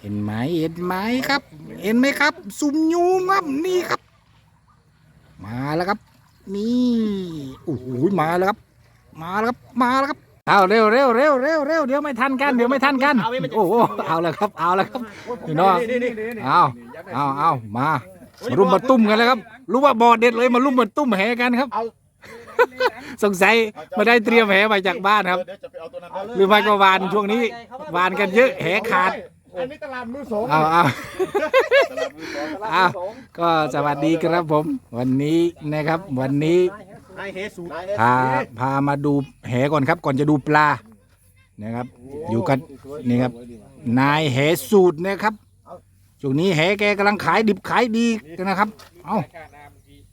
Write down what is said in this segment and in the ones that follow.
เห็นไหมเห็นไหมครับ เห็นไหมครับซุ่มยูงครับนี่ครับ มาแล้วครับ นี่โอ้โหมาแล้วครับมาแล้วครับมาแล้วครับเอาเร็วเร็วเร็วเร็วเร็วเดี๋ยวไม่ทันกันเดี๋ยวไม่ทันกันโอ้โหเอาแล้วครับเอาแล้วครับพี่น้องเอามารุมมาตุ้มกันเลยครับรู้ว่าบอดเด็ดเลยมารุมมาตุ้มแหกันครับสงสัยไม่ได้เตรียมแหมาจากบ้านครับหรือไม่ก็วานช่วงนี้วานกันเยอะแหขาดอันนี้ตลาดมือสองเอาก็สวัสดีครับผมวันนี้นะครับวันนี้พามาดูแหก่อนครับก่อนจะดูปลานะครับอยู่กันนี่ครับนายแหสูตรนะครับช่วงนี้แหแกกำลังขายดิบขายดีนะครับเอา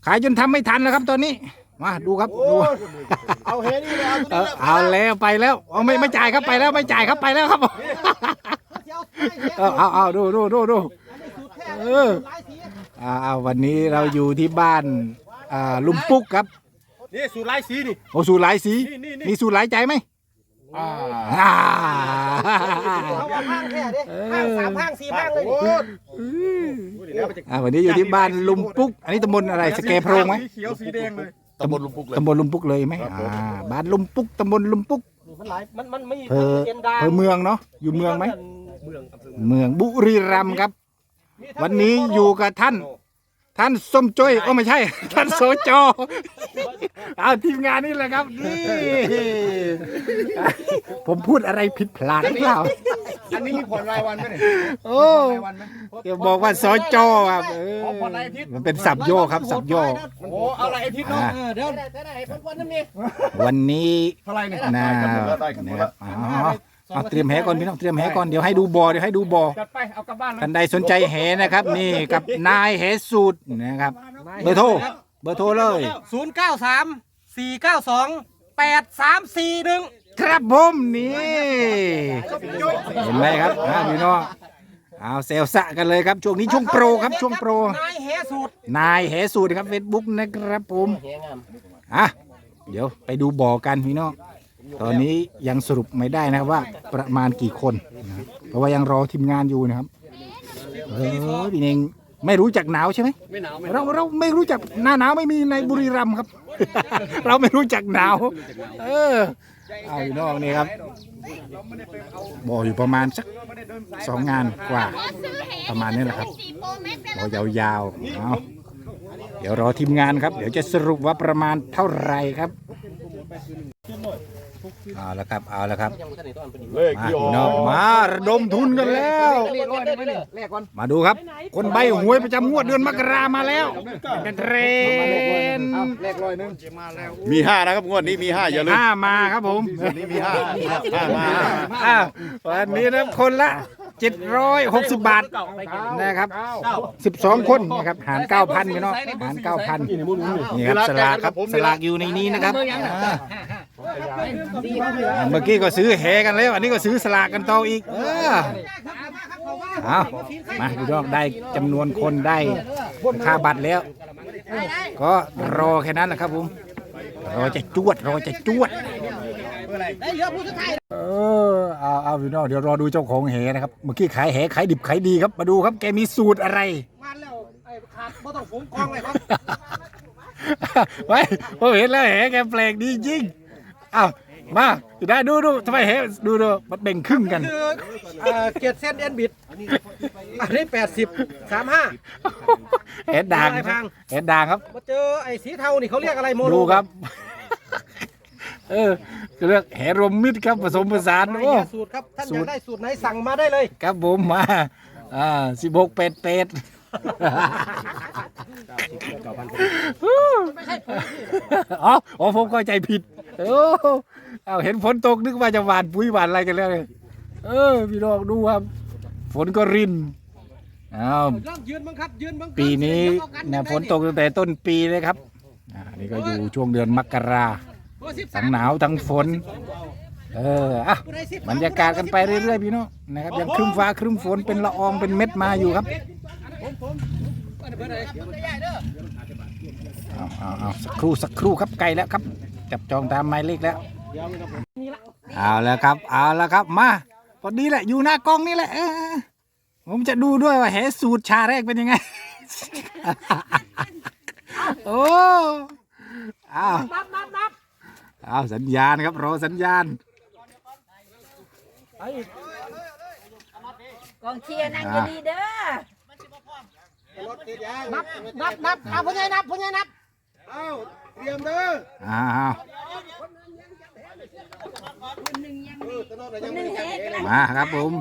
ขายจนทำไม่ทันแล้วครับตอนนี้มาดูครับดูเอาแหนี่เอาแล้วไปแล้วเอาไม่จ่ายครับไปแล้วไม่จ่ายครับไปแล้วครับเอาดูวันนี้เราอยู่ที่บ้านลุมปุ๊กครับนี่สูตรหลายสีนี่โอ้สูตรหลายสีมีสูตรหลายใจไหมห้างสามห้างสี่ห้างเลยวันนี้อยู่ที่บ้านลุมปุ๊กอันนี้ตำบลอะไรสแกโพรงไหมสีเขียวสีแดงเลยตำบลลุมปุ๊กเลยตำบลลุมปุ๊กเลยไหมบ้านลุมปุ๊กตำบลลุมปุ๊กมันไม่เมืองเนาะอยู่เมืองไหมเมืองบุรีรัมย์ครับวันนี้อยู่กับท่านส้มจ้อยก็ไม่ใช่ท่านโสจเอาทีมงานนี่แหละครับนี่ผมพูดอะไรผิดพลาดหรือเปล่าอันนี้มีผ่อนรายวันไหมเนี่ยโอ้แกบอกว่าโสจครับมันเป็นสับโยครับสับโยโอ้เอาอะไรไอทิศเนาะเดี๋ยววันนี้นะครับเอาเตรียมแหก่อนพี่น้องเตรียมแหก่อนเดี๋ยวให้ดูบ่อท่านใดสนใจแหนะครับนี่กับนายแหสูตรนะครับเบอร์โทรเลย0934928341ครับผมนี่เห็นไหมครับพี่น้องเอาเซลสะกันเลยครับช่วงนี้ช่วงโปรครับช่วงโปรนายแหสูตรครับเฟซบุ๊กนะครับผมเดี๋ยวไปดูบ่อกันพี่น้องตอนนี้ยังสรุปไม่ได้นะครับว่าประมาณกี่คนนะเพราะว่ายังรอทีมงานอยู่นะครับพี่เองไม่รู้จักหนาวใช่ไหมไม่หนาวเราไม่รู้จักหน้าหนาวไม่มีในบุรีรัมย์ครับ เราไม่รู้จักหนาวเอาพี่น้องนี่ครับบ่ออยู่ประมาณสัก2 งานกว่าประมาณนี้แหละครับบ่อยาวๆเอาเดี๋ยวรอทีมงานครับเดี๋ยวจะสรุปว่าประมาณเท่าไหร่ครับเอาละครับมาน้องมาระดมทุนกันแล้วมาดูครับคนใบหวยประจำงวดเดือนมกรามาแล้วเป็นเทรนมี5นะครับงวดนี้มี5อย่าลืม5มาครับผมวันนี้มี5มาวันนี้นะคนละ760 บาทนะครับ12 คนนะครับหาร 9,000พี่น้องหาร 9,000นี่ครับสลากอยู่ในนี้นะครับเมื่อกี้ก็ซื้อแหกันแล้วอันนี้ก็ซื้อสลากกันต่ออีกเอามาดูดอกได้จำนวนคนได้ค่าบัตรแล้วก็รอแค่นั้นนะครับผมรอจะจวดเอาพี่น้องเดี๋ยวรอดูเจ้าของแหนะครับเมื่อกี้ขายแหขายดิบขายดีครับมาดูครับแกมีสูตรอะไรมาแล้วไอ้ขาดไม่ต้องฝูงกองเลยครับไว้ผมเห็นแล้วแหแกแปลกดีจริงมาได้ดูทำไมแหดูมันแบ่งครึ่งกันเกียรติเส้นเอ็นบิดอันนี้80 35แหด่างครับมาเจอไอ้สีเทานี่เขาเรียกอะไรโมโนดูครับเรียกแหรวมมิตรครับผสมผสานโอ้สูตรครับท่านอยากได้สูตรไหนสั่งมาได้เลยครับผมมา16 เป็ดอ๋อผมเข้าใจผิดเอาเห็นฝนตกนึกว่าจะหวานปุ๋ยหวานอะไรกันแล้วพี่น้องดูครับฝนก็รินปีนี้เนี่ยฝนตกตั้งแต่ต้นปีเลยครับนี่ก็อยู่ช่วงเดือนมกราทั้งหนาวทั้งฝนบรรยากาศกันไปเรื่อยๆพี่น้องนะครับยังครึ้มฟ้าครึ้มฝนเป็นละอองเป็นเม็ดมาอยู่ครับเอาสักครู่ครับไกลแล้วครับจับจองตามหมายเลขแล้วเอาแล้วครับมาพอดีแหละอยู่หน้ากล้องนี่แหละ ผมจะดูด้วยว่าแหสูตรชาแรกเป็นยังไง โอ้อ้าวอ้าวสัญญาณครับรอสัญญาณ กองเชียร์นั่งอยู่ดีเด้อ นับเอาผู้ใหญ่นับเอาเตรียมเด้อ อ้าว หนึ่งเฮกแล้ว มาครับผม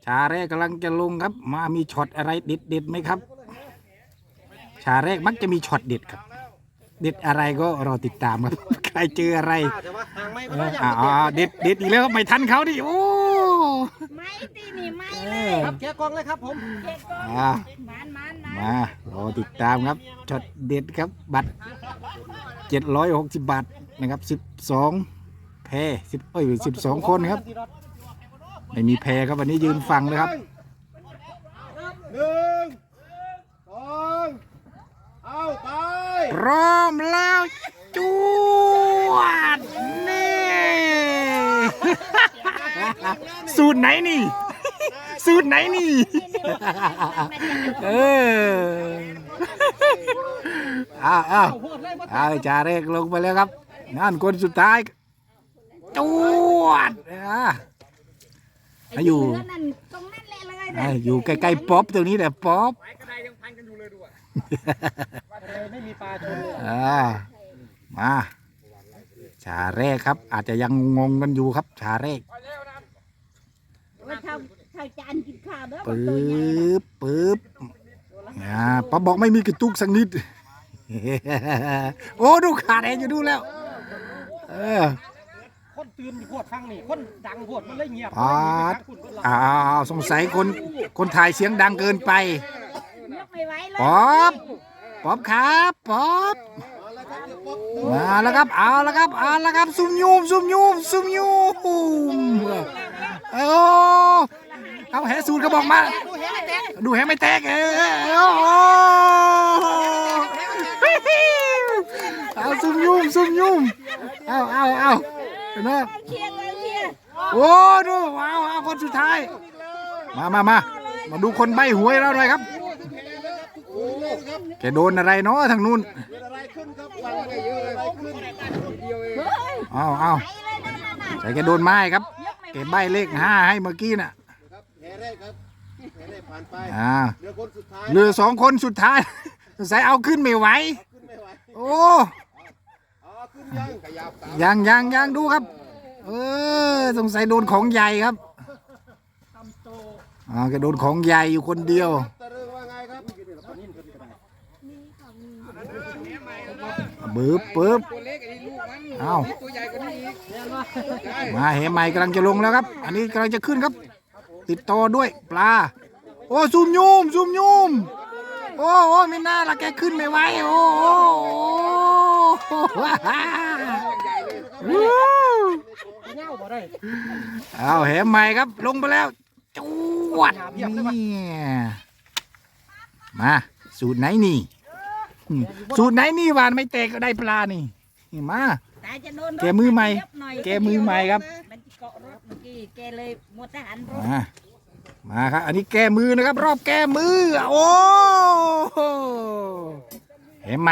ชาแรกกำลังจะลงครับ มามีช็อตอะไรเด็ดไหมครับ ชาแรกมักจะมีช็อตเด็ดครับ เด็ดอะไรก็รอติดตามครับ ใครเจออะไร แต่ว่าห่างไม่ได้ เด็ดอีกแล้วไม่ทันเขาดิโอ้ ไม่ตีนี่ไม่เลย ครับแกะกองเลยครับผม เก็บก่อน อ่า มัน มารอติดตามครับช็อตเด็ดครับบัตร760 บาทนะครับ12แพร12 คนครับ ไม่มีแพรครับวันนี้ยืนฟังเลยครับ หนึ่งสองเอาไป พร้อมแล้วจวดนี่ สูตรไหนนี่ สูตรไหนนี่ เออเอาจาเรกลงไปแล้วครับนั่นคนสุดท้ายจวดอยู่ นั่นตรงนั้นแหละเลย อยู่ใกล้ๆป๊อปตรงนี้แหละป๊อป ไม่มีปลาชนเลย มาชาแรกครับ อาจจะยังงงกันอยู่ครับ ชาแรก ว่าเท่าจานกินข้าวเด้อ ปึ๊บป๊อปบอกไม่มีกระตุกสักนิด โอ้ดูขาดเองอยู่ดูแล้วคนตื่นพวดฟังนี่คนดังพวดมันเลยเงียบ สงสัยคนถ่ายเสียงดังเกินไป ยกไม่ไหวเลย ป๊อปครับป๊อปมาแล้วครับเอาแล้วครับซุ่มยูมเอาแหสูตรก็บอกมาดูแหไม่แตกเอาซุ่มยูมเอาเห็นไหม เชียร์ โอ้ดูเอาคนสุดท้ายมาดูคนใบหวยเราหน่อยครับแกโดนอะไรเนาะทางนู้นเอาใส่แกโดนไม้ครับแกใบเลข5ให้เมื่อกี้น่ะเหลือ2 คนสุดท้ายใส่เอาขึ้นไม่ไหวโอ้ยังดูครับสงสัยโดนของใหญ่ครับแกโดนของใหญ่อยู่คนเดียวปึ๊บเอามาเหใหม่กำลังจะลงแล้วครับอันนี้กำลังจะขึ้นครับ ติดต่อด้วยปลาโอ้ซุ่มยูมโอ้ไม่น่าละแกขึ้นไม่ไหวโอ้เอาเหใหม่ครับลงไปแล้วจวดนี่มาสูตรไหนนี่หวานไม่แตกก็ได้ปลานี่มาแกมือใหม่ครับ มันเกาะรถเมื่อกี้แกเลยหมดทหารรถ มาครับอันนี้แกมือนะครับรอบแกมือโอ้เห็นไหม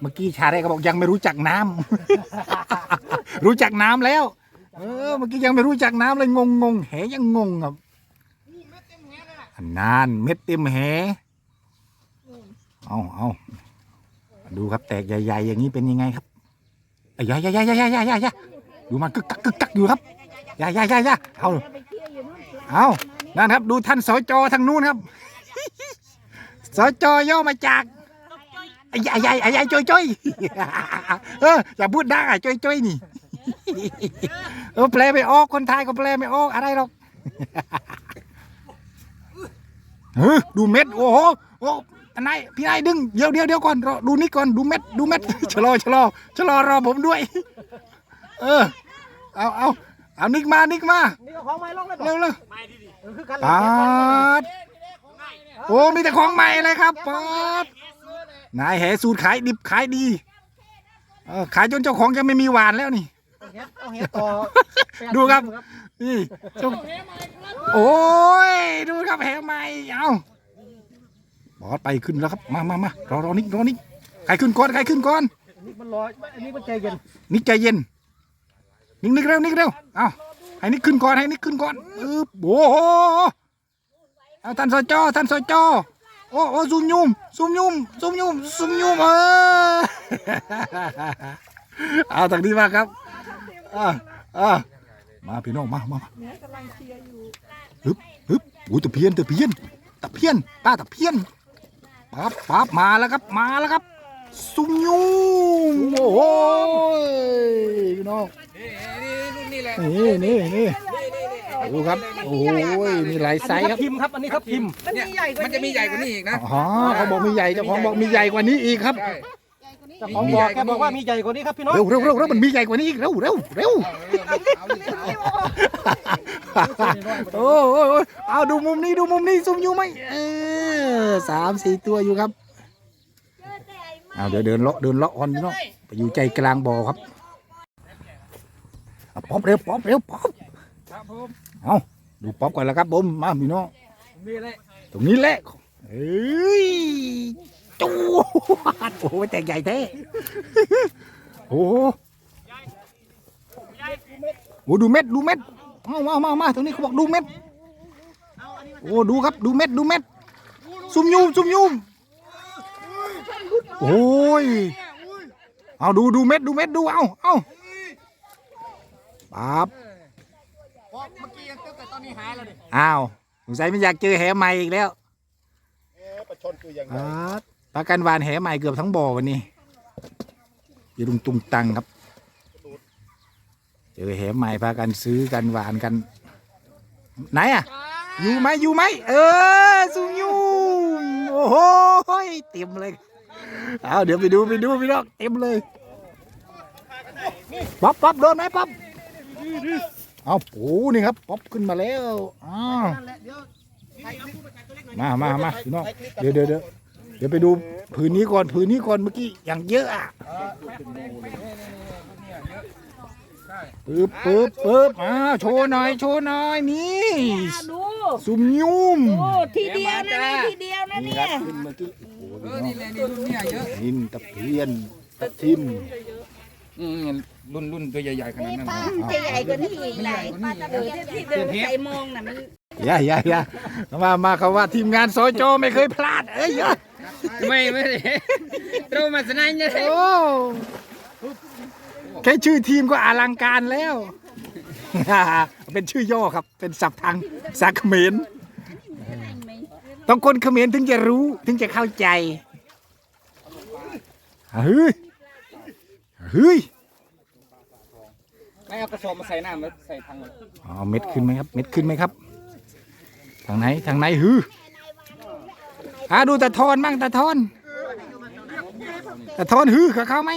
เมื่อกี้ชาได้ก็บอกยังไม่รู้จักน้ำ รู้จักน้ำแล้วเมื่อกี้ยังไม่รู้จักน้ำเลยงงแหยังงงครับนานเม็ดเต็มแหเอาดูครับแตกใหญ่ๆอย่างนี้เป็นยังไงครับอย่าดูมันกึกกักอยู่ครับอย่าเอานั่นครับดูท่านสจทางนู้นครับ สจย่อมาจากใหญ่จ้อยอย่าพูดดังจ้อยนี่แปลไม่ออกคนไทยก็แปลไม่ออกอะไรหรอกดูเม็ดโอ้โหอันไหนพี่นายดึงเดี๋ยวก่อนดูนี่ก่อนดูเม็ดชะลอรอผมด้วยเอานิกมา นี่ก็ของไม้ลงเลย เร็วปาดโอ้มีแต่ของใหม่เลยครับปาดนายแหสูตรขายดิบขายดีขายจนเจ้าของจะไม่มีหวานแล้วนี่ดูครับนี่โอ้ย ครับแหใหม่เอาบอสไปขึ้นแล้วครับมารอนิกใครขึ้นก่อนนี่มันรออันนี้มันใจเย็น นิกใจเย็นนิกเร็วเอาให้นิกขึ้นก่อนโอ้โหเอาท่านสจโอ้ซุ่มยุ่มเอาทางนี้มาครับมาพี่น้องมาฮึบโอ้ตะเพียนป้าตะเพียนปั๊บมาแล้วครับซุ่มยุ่มโอ้โหพี่น้องนี่ดูครับโอ้ยมีหลายไซส์ครับ พิมพ์ครับอันนี้ครับพิมพ์ มันจะมีใหญ่กว่านี้อีกนะ อ๋อเขาบอกมีใหญ่เจ้าของบอกมีใหญ่กว่านี้อีกครับ เจ้าของบอกแกบอกว่ามีใหญ่กว่านี้ครับพี่น้อง เร็วมันมีใหญ่กว่านี้อีกเร็วโอ้เอาดูมุมนี้ซุ่มอยู่ไหม3-4 ตัวอยู่ครับเอาเดี๋ยวเดินเลาะออนเนาะไปอยู่ใจกลางบ่อครับป๊อปเร็วป๊อปเอาดูป๊อปก่อนแล้วครับผมมาพี่น้องตรงนี้แหละเฮ้ยจูดโอ้โหแต่ใหญ่แท้โอ้โหดูเม็ดมาตรงนี้เขาบอกดูเม็ดโอ้ดูครับดูเม็ดซุ่มยุ่มโอ้ยเอาดูเม็ดดูเอาปั๊บอ้าวสงสัยไม่อยากเจอแหใหม่อีกแล้วปลากันวานแหใหม่เกือบทั้งบ่อวันนี้อยู่ตุงตังครับเจอแหใหม่พากันซื้อกันหวานกันไหนอ่ะอยู่ไหมซุ่มยุ่มโอ้โหเต็มเลยเอาเดี๋ยวไปดูพี่น้องเต็มเลยป๊อปโดนไหมป๊อปเอาโอ้นี่ครับป๊อปขึ้นมาแล้วมาพี่น้องเดี๋ยวไปดูผืนนี้ก่อนเมื่อกี้อย่างเยอะอ่ะปึ๊บโชว์หน่อยนี่ซุ่มยุ่มทีเดียวนะเนี่ย ขึ้นเมื่อกี้ นี่เลยนี่รุ่นเนี่ยเยอะ นินตะเพียนตะทิม รุ่นตัวใหญ่ๆขนาดนั้น จะใหญ่กว่านี้อีกไหนที่เดินใส่มองน่ะมัน อย่ามาเขาว่าทีมงานโซโจไม่เคยพลาดเยอะ ไม่ได้โตมาสนายเนี่ย โอ้แค่ชื่อทีมก็อลังการแล้ว เป็นชื่อย่อครับเป็นศัพท์ทางภาษาเขมรต้องคนเขมรถึงจะรู้ถึงจะเข้าใจเฮ้ยไม่เอากระสอบมาใส่น้ำแล้วใส่ถังเลยเม็ดขึ้นไหมครับทางไหนดูตะทอนบ้างตะทอนกับเขาไหม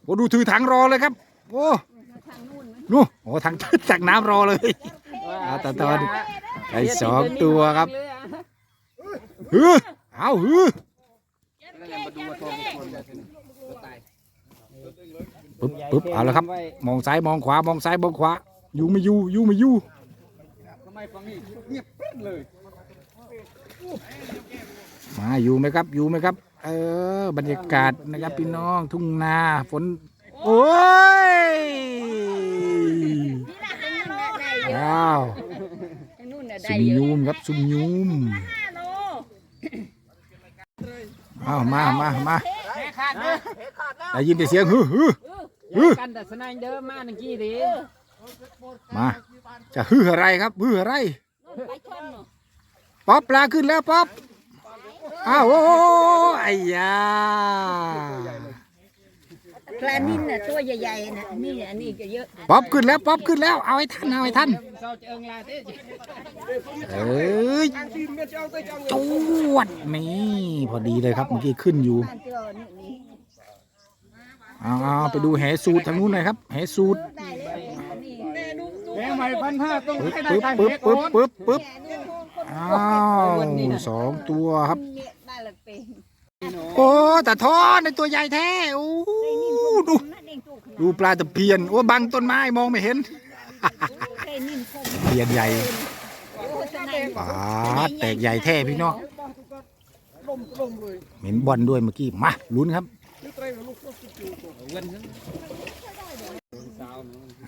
โอ้ดูถือถังรอเลยครับโอ้ถังจากน้ำรอเลยตะทอนไอ้2 ตัวครับปึ๊บเอาแล้วครับมองซ้ายมองขวาอยู่ไม่อยู่มาอยู่ไหมครับบรรยากาศนะครับพี่น้องทุ่งนาฝนโอ้ยว้าวซุ่มยุ่มครับซุ่มยุ่มมาได้ยินแต่เสียงกันแต่สนายเดิมมาหนึ่งกี้ดิมาจะอะไรครับอะไรป๊อปปลาขึ้นแล้วป๊อปโอ้ไอ้ยาปลานิ่นน่ะตัวใหญ่ๆน่ะนี่จะเยอะป๊อปขึ้นแล้วเอาให้ทันจวดนี่พอดีเลยครับเมื่อกี้ขึ้นอยู่ไปดูแหสูตรทางนู้นหน่อยครับแหสูตรแหใหม่1,500ต้องให้ได้ปึ๊บ2 ตัวครับโอ้แต่ทอนในตัวใหญ่แท้โอ้ดู ดูปลาตะเพียนโอ้บังต้นไม้มองไม่เห็นเพียนใหญ่ปลาแตกใหญ่แท้พี่น้องเห็นบอลด้วยเมื่อกี้มาลุ้นครับ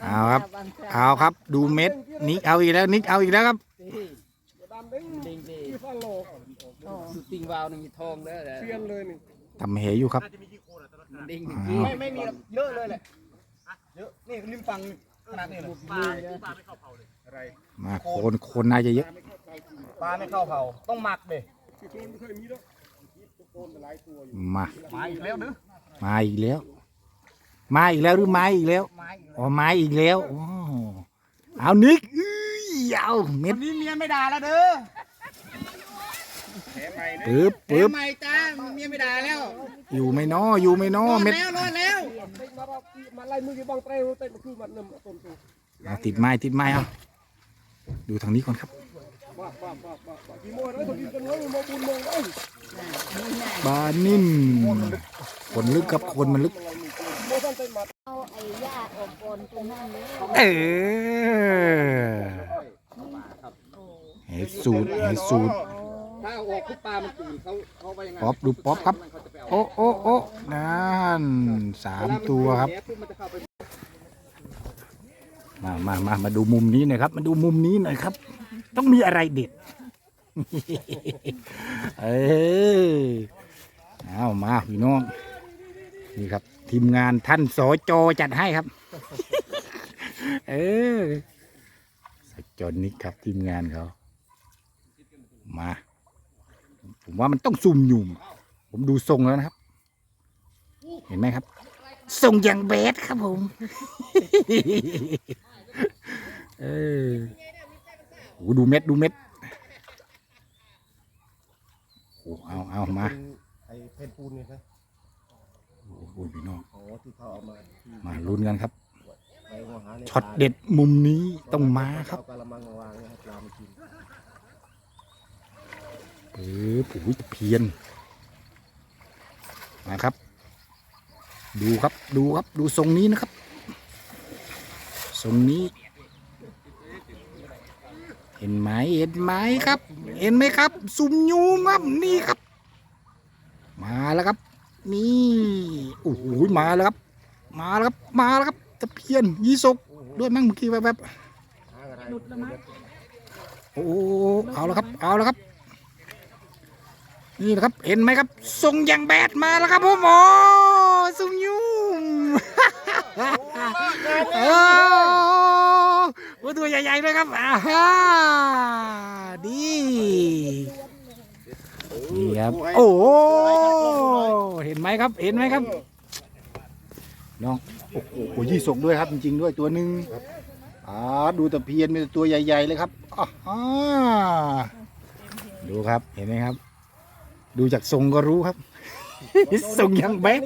เอาครับเอาครับดูเม็ดนิกเอาอีกแล้วนิกเอาอีกแล้วครับ สุดติงวาวนึงมีทองแล้วเสียนเลยนี่ ทำเหอยู่ครับ ไม่มีเยอะเลยแหละเยอะนี่ริมฝั่งขนาดนี้เลย มาคนน่าจะเยอะ ปลาไม่เข้าเผาต้องหมักเด้ มา มาอีกแล้วเด้อ มาอีกแล้วมาอีกแล้วหรือไม้อีกแล้วอ๋อไม้อีกแล้วโอ้เอานิกเอาเม็ด นี่เมียไม่ด่าแล้วเด้อ ปึ๊บ ทำไมจ้าเมียไม่ด่าแล้ว อยู่ไม่น้ออยู่ไม่น้อเม็ด รอดแล้ว เอาติดไม้เอาดูทางนี้ก่อนครับบานิ่มคนลึกครับคนมันลึก เอาไอ้หญ้าออกก่อนตรงนั้นเลย ให้สูตร ถ้าเอาออกทุกปลามันตื่นเขาไปยังไง ป๊อปดูป๊อปครับโอ้นั่น3 ตัวครับมาดูมุมนี้หน่อยครับมาดูมุมนี้หน่อยครับต้องมีอะไรเด็ดเอามาพี่น้องนี่ครับทีมงานท่านสจจัดให้ครับสจนิกครับทีมงานเขามาผมว่ามันต้องซุ่มยุ่มผมดูทรงแล้วนะครับเห็นไหมครับทรงอย่างเบสครับผมโอ้ดูเม็ดโอ้เอามา ไอ้เพนปูนนี่นะ โอ้โหพี่น้อง โอ้ที่เขาเอามา ลุ้นกันครับ ไปหัวหาใน ช็อตเด็ดมุมนี้ต้องมาครับ เอากะละมังมาวางให้ปลามันกิน โอ้ยเพียนนะครับดูทรงนี้นะครับทรงนี้เห็นไหมครับเห็นไหมครับซุ่มยูมครับนี่ครับมาแล้วครับนี่โอ้โหมาแล้วครับตะเพียนยี่สกด้วยมั้งเมื่อกี้แบบโอ้เอาแล้วครับนี่นะครับเห็นไหมครับทรงอย่างแบดมาแล้วครับผมโอ้ซุ่มยูมโอ้ตัวใหญ่ๆเลยครับดีนี่ครับโอ้เห็นไหมครับน้องโอ้โหยี่สกด้วยครับจริงๆด้วยตัวหนึ่งดูตะเพียนเป็นตัวใหญ่ๆเลยครับดูครับเห็นไหมครับดูจากทรงก็รู้ครับ ทรงยังแบ๊ก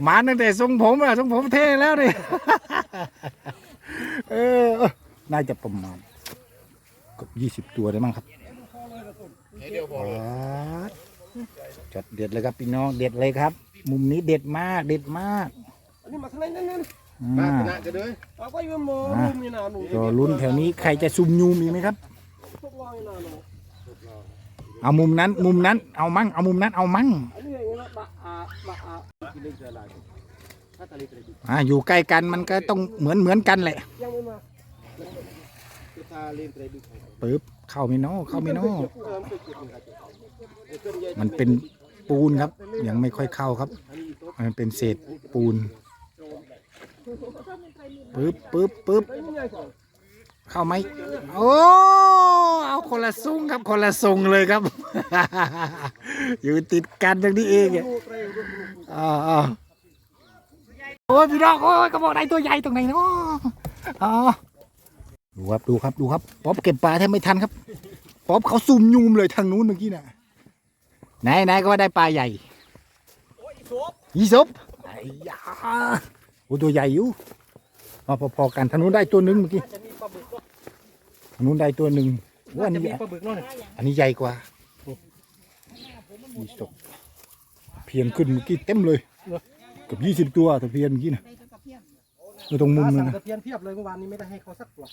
มาตั้งแต่ทรงผมเท่แล้วเนี่ย น่าจะประมาณกับ20 ตัวได้มั้งครับจัดเด็ดเลยครับพี่น้องเด็ดเลยครับ มุมนี้เด็ดมาก อันนี้มาทางไหนนั่นมาขนาดจะเลยเอาก็ยืมมือมีหนาหนู ตัวลุ้นแถวนี้ใครจะซุ่มยูมีไหมครับเอามุมนั้นเอามั่งเอามุมนั้นเอามั่งอยู่ใกล้กันมันก็ต้องเหมือนกันแหละปึ๊บเข้าไม่น้อมันเป็นปูนครับยังไม่ค่อยเข้าครับมันเป็นเศษปูนปึ๊บเข้าไหมโอ้เอาคนละซุ้งครับคนละทรงเลยครับ อยู่ติดกันอย่างนี้เองโอ้ยพี่น้องโอ้ยกระบอกไหนตัวใหญ่ตรงไหนเนาะดูครับป๊อปเก็บปลาแทบไม่ทันครับป๊อปเขาซุ่มยูมเลยทางนู้นเมื่อกี้น่ะไหนก็ว่าได้ปลาใหญ่ยี่สบไอ้ยาโอ้ตัวใหญ่อยู่พอกันทางนู้นได้ตัวหนึ่งเมื่อกี้ทางนู้นได้ตัวหนึ่งว่าอันนี้ใหญ่กว่ายี่สบเพียนขึ้นเมื่อกี้เต็มเลย กับ20 ตัวตะเพียนเมื่อกี้นะอยู่ตรงมุมนึง สั่ง นะ ตะเพียนเพียบเลยเมื่อวานนี้ไม่ได้ให้เขาสักตัว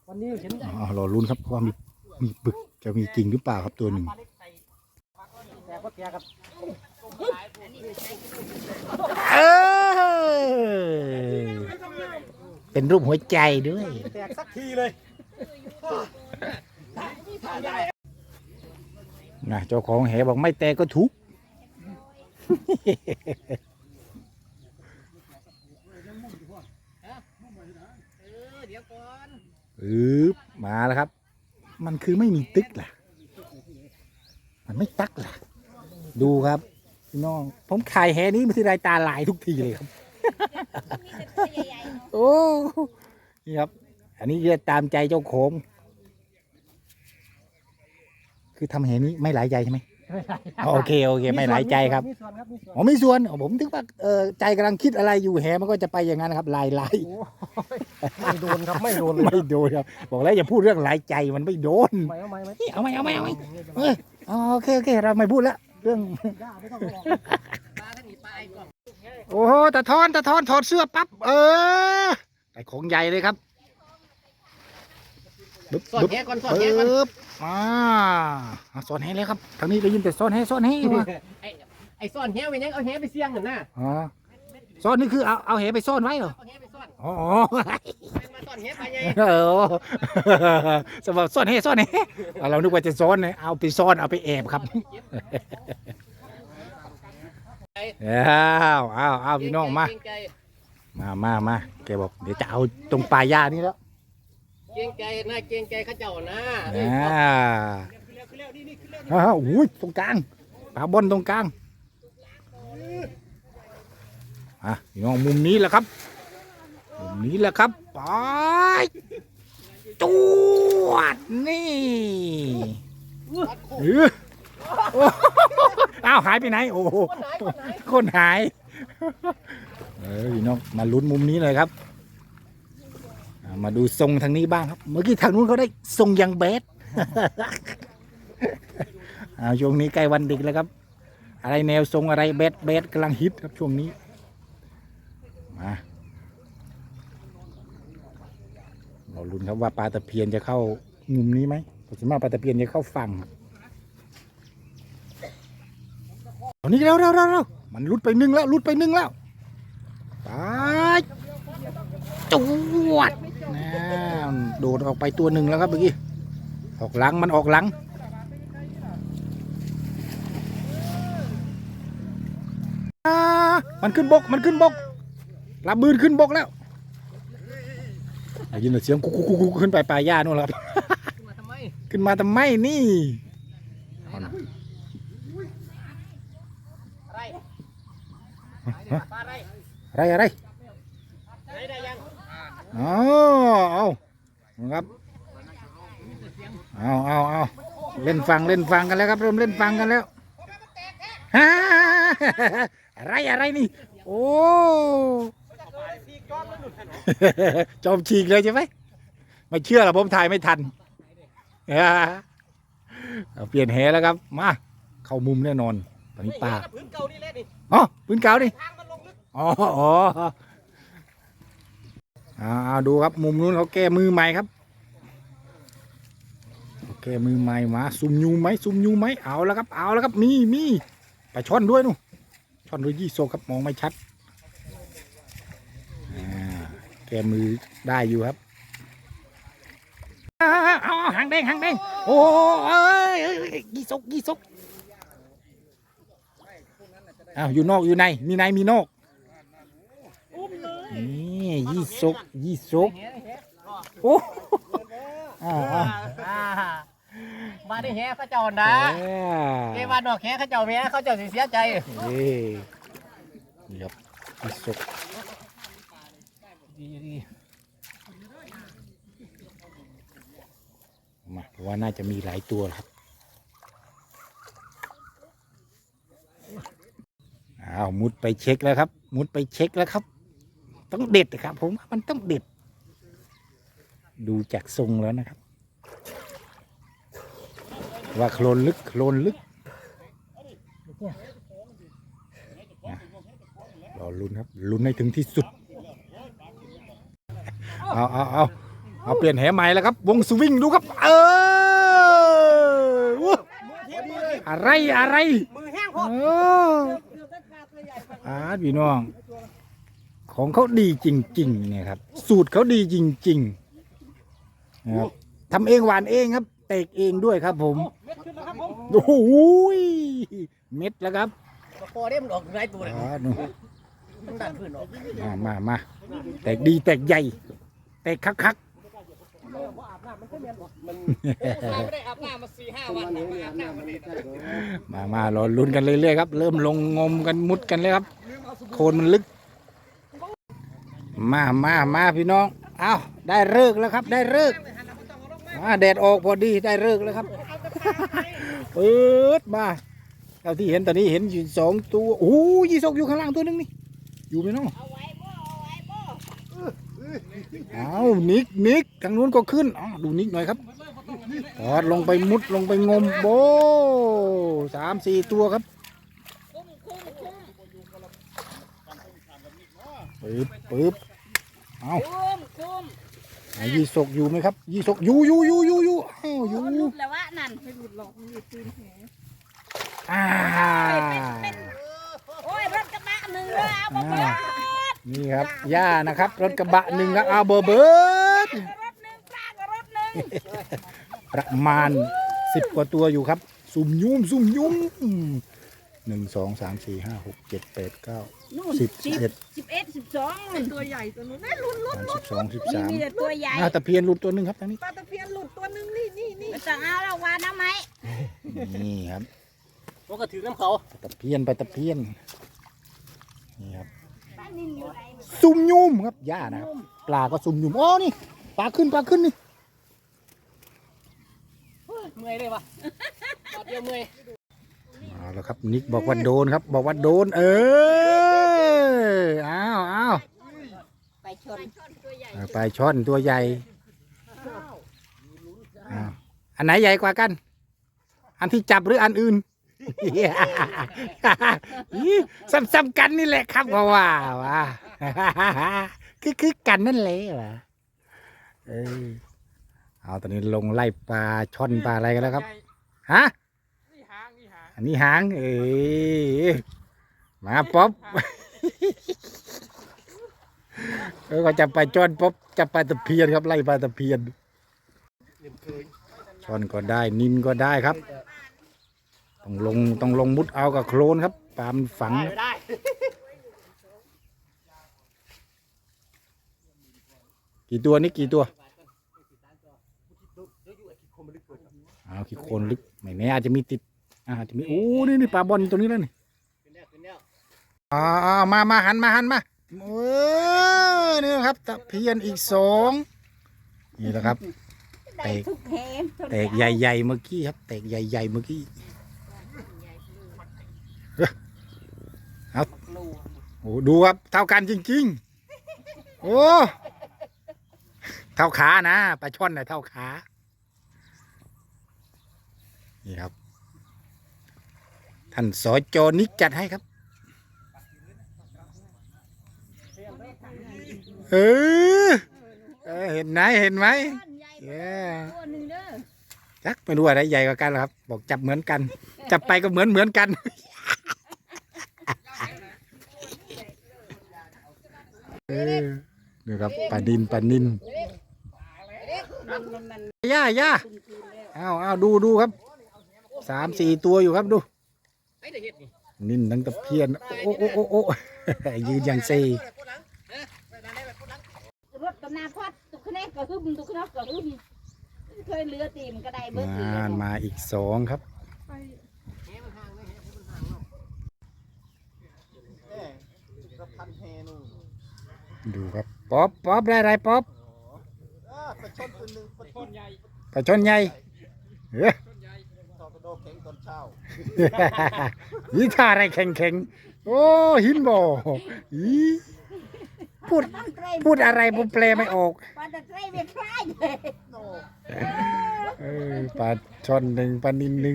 วันนี้เห็น รอลุ้นครับว่ามีปึกจะมีจริงหรือเปล่าครับตัวหนึ่ง แต่ก็แกกับ เป็นรูปหัวใจด้วย แตกสักทีเลย นะเจ้าของแหบอกไม่แตกก็ทุก เดี๋ยวก่อน มาแล้วครับ มันคือไม่มีตึกล่ะ มันไม่ตักล่ะ ดูครับพี่น้องผมขายแหนี้มันที่ไรตาลายทุกทีเลยครับ โอ้นี่ครับ อันนี้จะตามใจเจ้าของคือทำแหนี้ไม่หลายใจใช่ไหมโอเคไม่หลายใจครับ มีส่วนครับมีส่วน อ๋อมีส่วนผมถึงว่าใจกำลังคิดอะไรอยู่แหมันก็จะไปอย่างนั้นครับลาย ไม่โดนครับไม่โดนเลย ไม่โดนครับบอกแล้วอย่าพูดเรื่องหลายใจมันไม่โดน ไม่เอาไม่ เอาไม่โอเคเราไม่พูดแล้วเรื่อง ย่าไม่ต้องบอก ปลาท่านหนีปลาไอ้กล่อง โอ้โหตะทอนถอดเสื้อปั๊บไปของใหญ่เลยครับ สอดแหก่อนสอดแหก่อน ปึ๊บสอนให้เลยครับทางนี้ได้ยินแต่สอนให้วะ ไอ้ซ่อนแหไปยังเอาแหไปเสี่ยงหน่ะนะ สอนนี่คือเอาแหไปซ่อนไว้เหรอ เอาแหไปซ่อน อ๋อ มาซ่อนแหไปไง สำหรับซ่อนให้เรานึกว่าจะซ่อนเนี่ยเอาไปซ่อนเอาไปแอบครับเอาพี่น้องมาแกบอกเดี๋ยวจะเอาตรงป่าหญ้านี่แล้ว เกรงใจนะเกรงใจข้าเจ้านะอุ้ยตรงกลางปลาบอลตรงกลางพี่น้องมุมนี้แหละครับไปจวดนี่อ้าวหายไปไหนโอ้คนหายพี่น้องมาลุ้นมุมนี้เลยครับมาดูทรงทางนี้บ้างครับเมื่อกี้ทางนู้นเขาได้ทรงยังเบสช่วงนี้ใกล้วันเด็กแล้วครับอะไรแนวทรงอะไรเบสกำลังฮิตครับช่วงนี้มาเราลุ้นครับว่าปลาตะเพียนจะเข้ามุมนี้ไหมผมคิดว่าปลาตะเพียนจะเข้าฝั่งตอนนี้เร็วมันลุดไปหนึ่งแล้วไปจวดโดดออกไปตัวหนึ่งแล้วครับเมื่อกี้ออกหลังมันออกหลังมันขึ้นบกปลาบืนขึ้นบกแล้วได้ยินเสียงกุ๊กขึ้นไปปลายหญ้านู่นแล้วครับขึ้นมาทำไมนี่อะไรเอาครับเอาเล่นฟังกันแล้วครับเริ่มเล่นฟังกันแล้วอะไรนี่โอ้จอมฉีกเลยใช่ไหมไม่เชื่อหรอผมถ่ายไม่ทันเปลี่ยนแหแล้วครับมาเข้ามุมแน่นอนตอนนี้ปลาพื้นเก่านี่แหละนี่พื้นเก่านี่ดูครับมุมนู้นเขาแก้มือใหม่ครับแก้มือใหม่มาซุ่มยูไหมเอาแล้วครับมีไปช่อนด้วยนู่นช่อนด้วยยี่โซครับมองไม่ชัดแก้มือได้อยู่ครับเอาหางแดงโอ้ยยี่ซกอยู่นอกอยู่ในมีในมีนอกนี่ยี่ซกโอ้มาได้แหข้าเจ้านะเกวันดอกแหข้าเจ้าแม่ข้าเจ้าเสียใจนี่ครับยี่ซกมาเพราะว่าน่าจะมีหลายตัวครับมุดไปเช็คแล้วครับต้องเด็ดครับผมมันต้องเด็ดดูจากทรงแล้วนะครับว่าโคลนลึก ลุ้นครับลุ้นให้ถึงที่สุดเอาเปลี่ยนแหใหม่แล้วครับวงสวิงดูครับอะไรพี่น้องของเขาดีจริงๆเนี่ยครับสูตรเขาดีจริงๆนะครับทำเองหวานเองครับเตกเองด้วยครับผมโอ้โหเม็ดแล้วครับ พอได้มันออกหลายตัวเลยมันดันพื้นออก มาแตกดีแตกใหญ่แตกคักไม่ได้อาบน้ำมา4-5 วันอาบน้ำมัน มารอลุ้นกันเรื่อยๆครับเริ่มลงงมกันมุดกันเลยครับโคนมันลึกมาพี่น้องอ้าวได้เลิกแล้วครับได้เลิกแดดออกพอดีได้เลิกแล้วครับเปิดมาเท่าที่เห็นตอนนี้เห็นอยู่2 ตัวโอ้ยยีสกอยู่ข้างล่างตัวนึงนี่อยู่ไหมน้องเอานิกทางนู้นก็ขึ้นดูนิกหน่อยครับตอดลงไปมุดลงไปงมโบ3-4 ตัวครับปึ๊บเอายีสกอยู่ไหมครับยีสกอยู่อ้าวอยู่หลุดแล้ววะนั่นไม่หลุดหรอกมันอยู่ตีนแหโอ้ยรถกระบะหนึ่งเลยเอาบ่เบิดนี่ครับย่านะครับรถกระบะ1ครับเอาเบอร์รถหนึ่งประมาณ10 กว่าตัวอยู่ครับสุ่มยุ่ม1 2 3 4 5 6 7 8 9 10 11 12ตัวใหญ่ตัวนู้นลุ้น12 มีแต่ตัวใหญ่ 13ตะเพียนหลุดตัวนึงครับทางนี้ ปลาตะเพียนหลุดตัวนึงนี่จะเอาเราวานเอาไหมนี่ครับ พวกก็ถือน้ำเขาตะเพียนนี่ครับซุ่มยุ่มครับย่านะครับปลาก็ซุ่มยุ่มนี่ปลาขึ้นนี่เมื่อยเลยวะเดียวเมื่อยเอาแล้วครับนิกบอกว่าโดนครับบอกว่าโดนอ้าวไปชนตัวใหญ่ไปช่อนตัวใหญ่อันไหนใหญ่กว่ากันอันที่จับหรืออันอื่นซ้ำๆกันนี่แหละครับเพราะว่าคือกันนั่นแหละเอาตอนนี้ลงไล่ปลาช่อนปลาอะไรกันแล้วครับฮะอันนี้หางมาป๊อบก็จะไปช่อนป๊อบจะไปตะเพียนครับไล่ปลาตะเพียนช่อนก็ได้นินก็ได้ครับต้องลงมุดเอากับโคลนครับปลามันฝังกี่ตัวนี่กี่ตัวขี้โคลนลึกไม่แน่อาจจะมีติดอาจจะมีนี่ปลาบอลตัวนี้แล้วนี่มาหันมานี่ครับตะเพียนอีก2นี่แหละครับแตกใหญ่ๆเมื่อกี้ครับแตกใหญ่ๆเมื่อกี้เอาดูครับเท่ากันจริงๆเท่าขานะปลาช่อนเท่าขานี่ครับท่านสจ.นิกจัดให้ครับเห็นไหมจักไม่รู้อะไรใหญ่กว่ากันหรอครับบอกจับเหมือนกันจับไปก็เหมือนกันนี่ครับปลานินย่าเอาดูครับ3-4 ตัวอยู่ครับดูนินทั้งตะเพียนโอ้ยืนอย่างซีรถกับนาพอดตุกแนกก็หึมตุกนอกก็หึมเคยเรือตีมก็ได้เบิดมาอีก2ครับดูครับป๊อปได้ไรป๊อปปลาช่อนใหญ่นี่ท่าอะไรแข็งโอ้หินบ่อพูดอะไรผมแปลไม่ออกปลาตะไคร้ไม่คล้ายปลาช่อน1ปลานิน1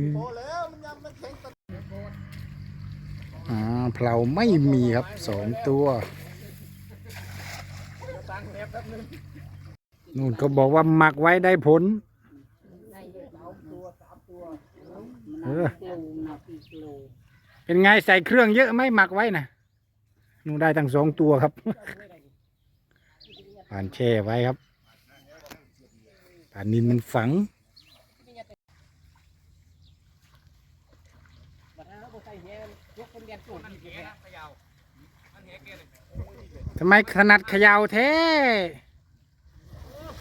เพลาไม่มีครับ2 ตัวนู่นก็บอกว่าหมักไว้ได้ผลเป็นไงใส่เครื่องเยอะไหมหมักไว้นะนู่นได้ตั้ง2 ตัวครับผ่านแช่ไว้ครับผ่านนินมันฝังทำไมขนาดเขย่าแท้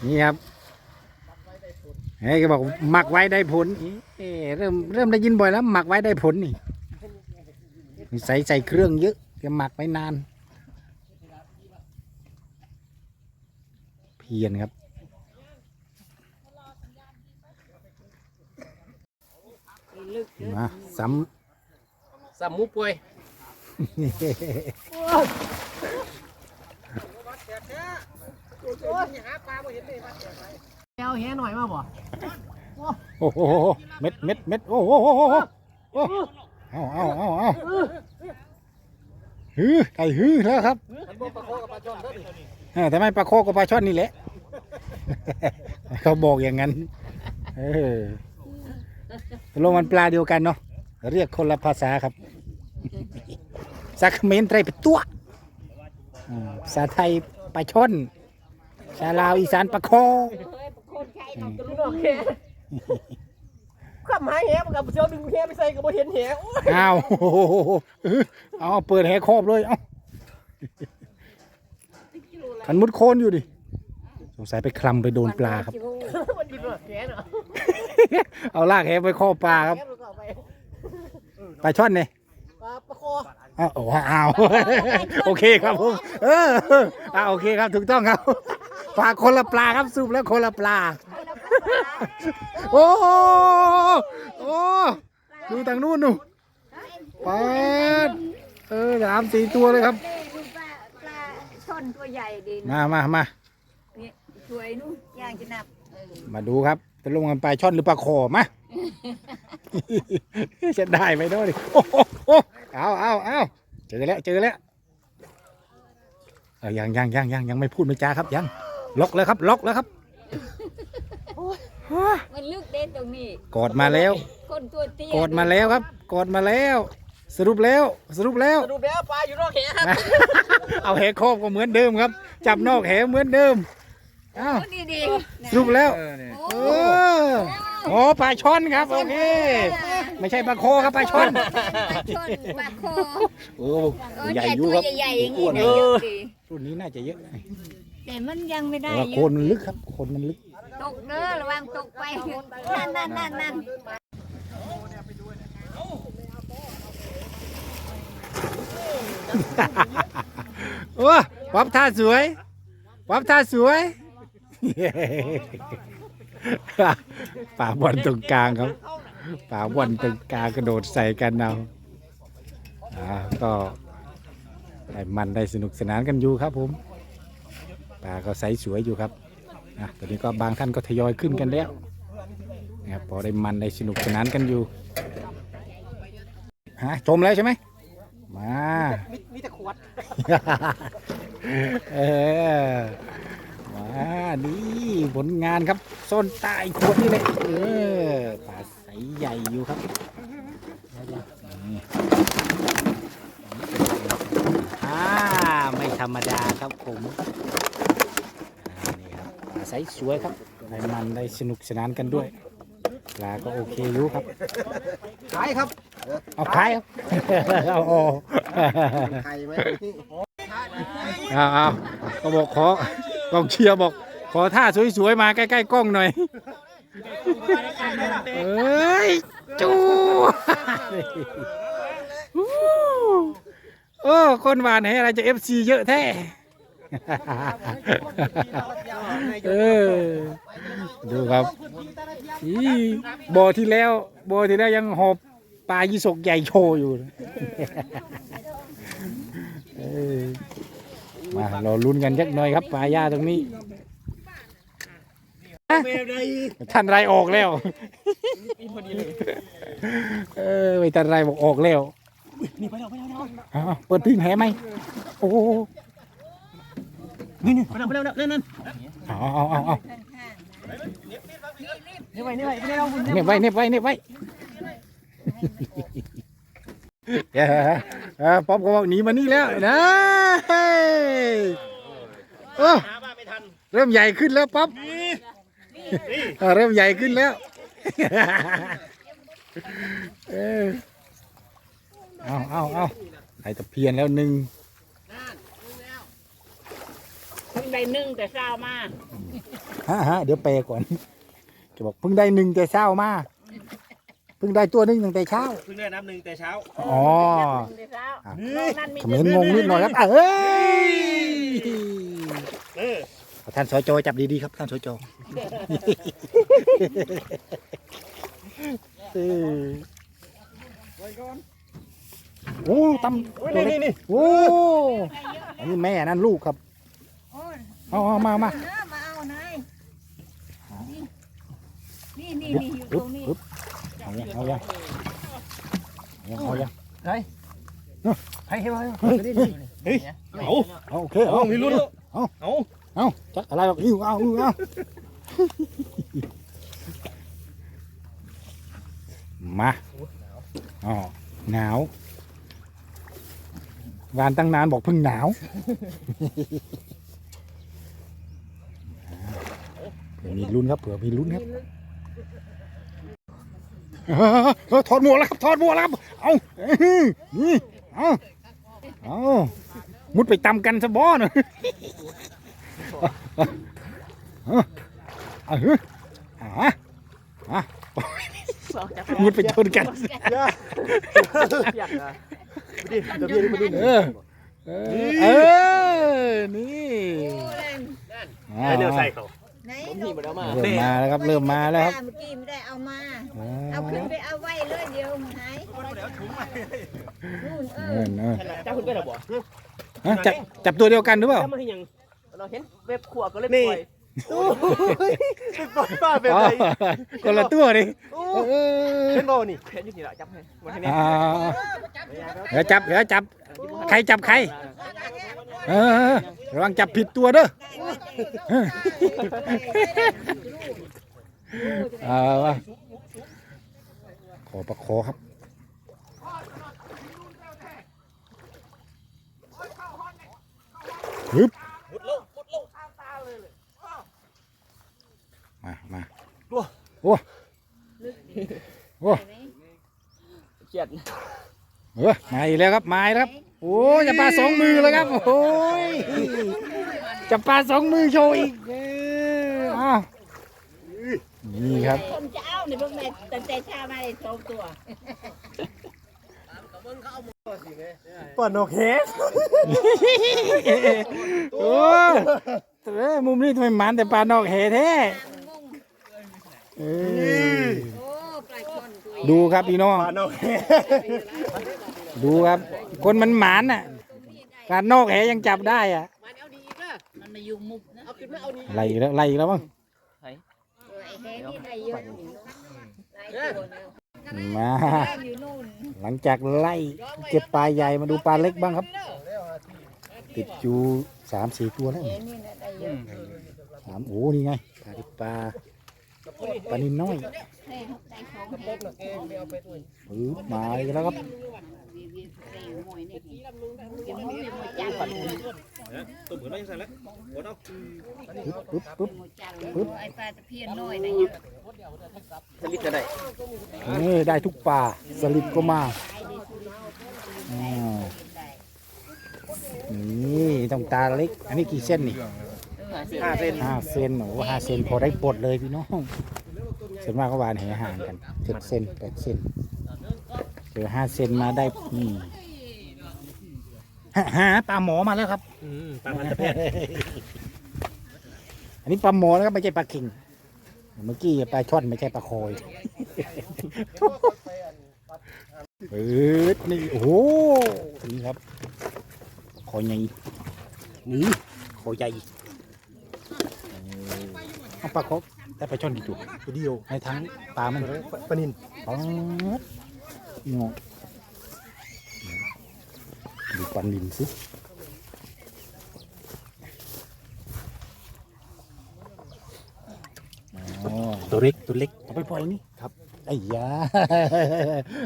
นี่ครับเฮ้ยก็บอกหมักไว้ได้ผลเริ่มได้ยินบ่อยแล้วหมักไว้ได้ผลนี่ใส่เครื่องเยอะจะหมักไว้นานเพียนครับมาซ้ำหมูป่วยเอาแหหน่อยมาบ่โอ้โหเม็ดโอ้โหเอาไก่แล้วครับทำไมปลาโคกับปลาช่อนนี่แหละเขาบอกอย่างนั้นลงมันปลาเดียวกันเนาะเรียกคนละภาษาครับสักเมนไตรเป็นตัวภาษาไทยปลาช่อนภาษาลาวอีสานปลาโคข้ามหาแหมันกับเสียวดึงแหไปใส่กับบ่เห็นแหเอาเปิดแหครอบเลยเอาขันมุดโคนอยู่ดิสงสัยไปคลำไปโดนปลาครับเอาลากแหไปครอบปลาครับปลาช่อนเนี่ยปลาโคอ้าวโอเคครับผมโอเคครับถูกต้องครับปลาคนละปลาครับสูบแล้วคนละปลาโอ้ดูทางนู้นนู่นปลา3-4 ตัวเลยครับปลาช่อนตัวใหญ่ดีมานี่ช่วยนู่นย่างจะนับมาดูครับจะลงกันปลาช่อนหรือปลาคอมาจะได้ไหมเนาะดิเอาเจอแล้วยังไม่พูดไม่จาครับยังล็อกแล้วครับมันลึกเด่นตรงนี้กอดมาแล้วคนตัวเตี้ยกอดมาแล้วครับกอดมาแล้วสรุปแล้วปลาอยู่นอกแหครับเอาแหครอบก็เหมือนเดิมครับจับนอกแหเหมือนเดิมสรุปแล้วปลาช่อนครับโอเคไม่ใช่ปลาโคครับปลาช่อนปลาโคใหญ่อยู่ครับใหญ่อย่างนี้รุ่นนี้น่าจะเยอะแต่มันยังไม่ได้โคนมันลึกครับโคนมันลึกตกเด้อระวังตกไปนั่นป๊อปท่าสวยป่าบอลตรงกลางครับป่าบอลตรงกลางกระโดดใส่กันเอาก็ได้สนุกสนานกันอยู่ครับผมป่าก็ใสสวยอยู่ครับตอนนี้ก็บางท่านก็ทยอยขึ้นกันแล้วนะครับพอได้สนุกสนานกันอยู่ชมแล้วใช่ไหมมามีแต่ขวดมานี่ผลงานครับส้นใต้ขวดนี่เลยปลาใสใหญ่อยู่ครับไม่ธรรมดาครับผมนี่ครับปลาใสสวยครับได้สนุกสนานกันด้วยปลาก็โอเคอยู่ครับขายครับเอาขายครับขายไหมก็บอกขอกองเชียร์บอกขอท่าสวยๆมาใกล้ๆกล้องหน่อยจูคนหวานให้อะไรจะ FC เยอะแท้ดูครับบ่อที่แล้วยังหอบปลายี่สกใหญ่โชว์อยู่มาเราลุ้นกันยักหน่อยครับปลาย่าตรงนี้ท่านไรออกแล้วไม่ท่านไรบอกออกแล้ว นี่ไปแล้ว เปิดพึ่งแหไหมโอ้ นี่ไปแล้วนั่น เอา นี่ไว้ไม่ได้เราคุณ เน็บไว้ป๊อปก็หนีมานี่แล้วนะเริ่มใหญ่ขึ้นแล้วป๊อปเริ่มใหญ่ขึ้นแล้วเอาไอ้ตะเพียนแล้ว1เพิ่งได้นึ่งแต่เช้ามา เดี๋ยวแปลก่อนจะบอกเพิ่งได้1แต่เช้ามาเพิ่งได้ตัวนึงตั้งแต่เช้า เพิ่งได้น้ำ1แต่เช้า อ๋อ แต่เช้า คอมเมนต์งงนิดหน่อยครับเฮ้ยท่านสจจับดีๆครับท่านสจโอ้ตำนี่โอ้อันนี้แม่นั่นลูกครับเอามามาเอานายนี่อยู่ตรงนี้ เอายังใครเห็นไหม โอเคเอามีลุ้นเอาจักอะไรแบบนี้เอามาหนาวงานตั้งนานบอกเพิ่งหนาวเผื่อมีลุ้นครับถอดหมวกแล้วครับเอานี่เอามุดไปตำกันซะบ่เนอะมุดไปชนกันนี่เดี๋ยวใส่เขา ไหน นี่มาแล้วมา เริ่มมาแล้วครับเริ่มมาแล้วครับ เมื่อกี้ไม่ได้เอามาเอาขึ้นไปเอาไว้เลยเดียวหายนู่น เจ้าคุณเป็นหรอบ่ จับตัวเดียวกันหรือเปล่า เจ้ามันยังเราเห็นเว็บขวบก็เลยปล่อย ป้าเป็นไร คนละตัวดิ เป็นโบนี่ เห็นอยู่นี่แหละจับให้วันนี้ เดี๋ยวจับใครจับใครระวังจับผิดตัวเด้อขอประคอครับฮึบมาโอ้เกียด มาอีกแล้วครับมาอีกแล้วครับโอ้จับปลา2 มือเลยครับโอ้ยจับปลา2 มือโชว์อีกนี่ครับ คนจะเอาในพวกแม่ตั้งแต่เช้ามาได้2 ตัว ป้อนโอเค โอ้ยมุมนี้ทำไมมันแต่ปลานอกแห่แท้ดูครับพี่น้อง ป้อนโอเค ดูครับคนมันหมานน่ะการนอกแหยังจับได้อ่ะ มันมาอยู่มุกนะ เอาขึ้นมาเอานี่ ไล่อีกแล้วมั้ง ไอ้แห่นี่ได้เยอะหลายตัวนะ มา อยู่นู่น หลังจากไล่เก็บปลาใหญ่มาดูปลาเล็กบ้างครับติดอยู่3-4 ตัวแล้ว แห่นี่นะได้เยอะ โอ้นี่ไงปลานินน้อย ได้ของแห่ มาอีกแล้วครับ ตุ่มเหมือนไม่ใส่แล้วหัวเนาะ ปึ๊บ ไอ้ปลาตะเพียนน้อยได้เยอะ สลิดจะได้ นี่ได้ทุกปลาสลิดก็มานี่ต้องตาเล็กอันนี้กี่เส้นนี่ 5 เซน 5 เซนโอ้5 เซนพอได้ปลดเลยพี่น้องส่วนมากก็หวานแหห่างกัน7 เซน8 เซนเจอ5 เซนมาได้นี่ปลาหมอมาแล้วครับ ปลาพันตะแพทย์ อันนี้ปลาหมอนะครับไม่ใช่ปลาเข่งเมื่อกี้ปลาช่อนไม่ใช่ปลาคอยนี่โอ้โหนี่ครับคอยใหญ่นี่คอยใหญ่เอาปลาครบได้ปลาช่อนกี่ตัวเดียวในทั้งปลามัน ปลานิน งอ ปลานิลสิตัวเล็กเอาไปปล่อยนี่ครับไอ้ยา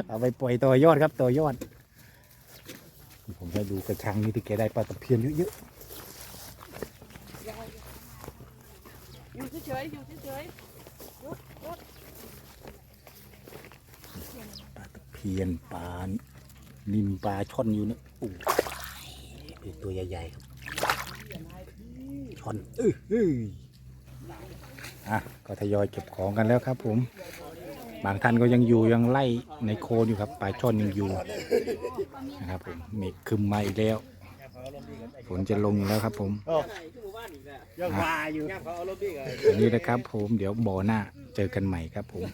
เอาไปปล่อยตัวยอดครับตัวยอดผมไปดูกระชังนี่ที่แกได้ปลาตะเพียนเยอะ อยู่เฉยๆอยู่เฉย ๆปลาตะเพียนปลานิลปลาช่อนอยู่เนี่ยโอ้ยตัวใหญ่ๆครับช่อนก็ทยอยเก็บของกันแล้วครับผมบางท่านก็ยังอยู่ยังไล่ในโคนอยู่ครับปลาช่อนยังอยู่นะครับผมเมฆครึมมาอีกแล้วฝนจะลงอยู่แล้วครับผม ยังวาอยู่ อย่างนี้นะครับผมเดี๋ยวบ่อหน้าเจอกันใหม่ครับผม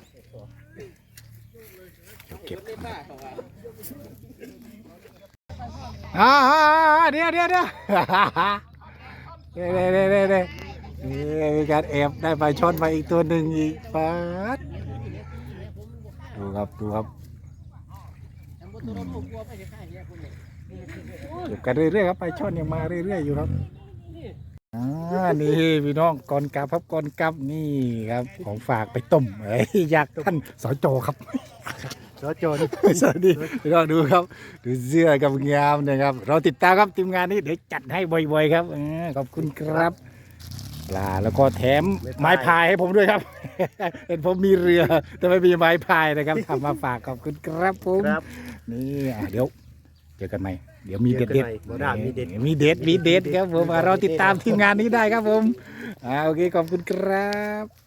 เก็บเดี๋ยวมีการแอบได้ปลาช่อนมาอีกตัวหนึ่งอีกปัดดูครับเก็บกันเรื่อยๆครับปลาช่อนยังมาเรื่อยๆอยู่ครับนี่พี่น้องก่อนกลับครับก่อนกลับนี่ครับของฝากไปต้มอยากท่านสจครับสจนี่สวัสดีพี่น้องดูครับดูเสื้อกับงามนะครับเราติดตามครับทีมงานนี้เดี๋ยวจัดให้บ่อยๆครับขอบคุณครับปลาแล้วก็แถมไม้พายให้ผมด้วยครับ เห็นผมมีเรือแต่ไม่มีไม้พายนะครับทำมาฝากขอบคุณครับผมนี่เดี๋ยวเจอกันใหม่เดี๋ยวมีเด็ดมีเด็ดครับผมเราติดตามทีมงานนี้ได้ครับผมโอเคขอบคุณครับ